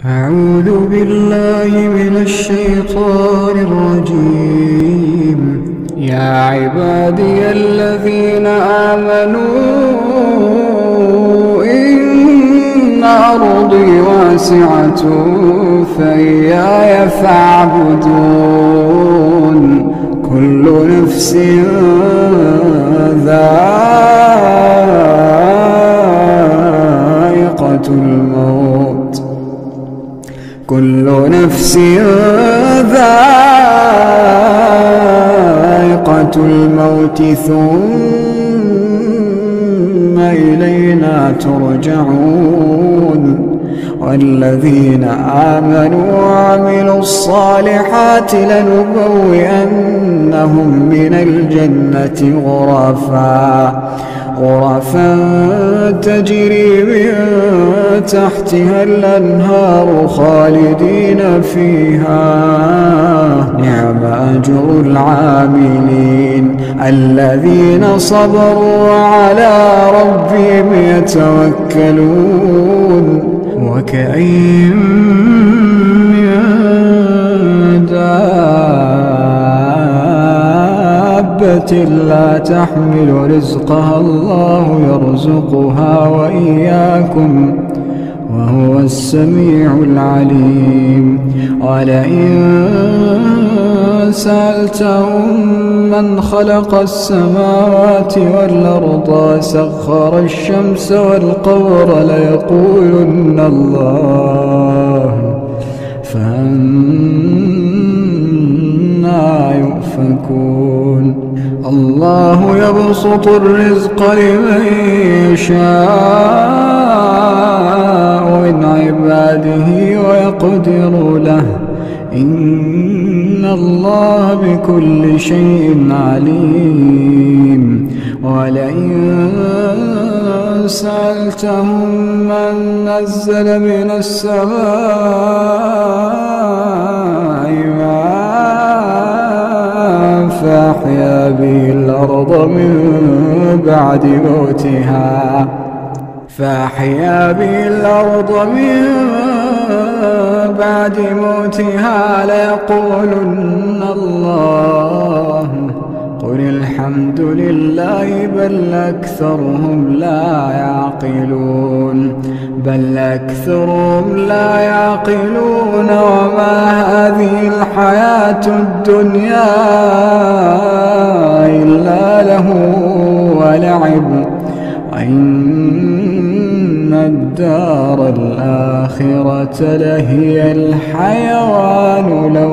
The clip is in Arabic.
أعوذ بالله من الشيطان الرجيم. يا عبادي الذين آمنوا إن أرضي واسعة فإياي فاعبدون. كل نفس ذائقة الموت، كل نفس ذائقة الموت ثم إلينا ترجعون. والذين آمنوا وعملوا الصالحات لنبوئنهم من الجنة غرفا تجري من تحتها الأنهار خالدين فيها. نعم أجر العاملين الذين صبروا وعلى ربهم يتوكلون. وكأين من دابة لا تحمل رزقها الله يرزقها وإياكم وهو السميع العليم. ولئن سألتهم من خلق السماوات والأرض وسخر الشمس والقمر ليقولن الله، فأنى يؤفكون. الله يبسط الرزق لمن يشاء من عباده ويقدر له، إن الله بكل شيء عليم. ولئن سألتهم من نزل من السماء ماء فأحيا به الأرض من بعد موتها ليقولن الله. قل الحمد لله بل أكثرهم لا يعقلون. وما هذه الحياة الدنيا إلا له ولعب، وإن الدار الآخرة لهي الحيوان لو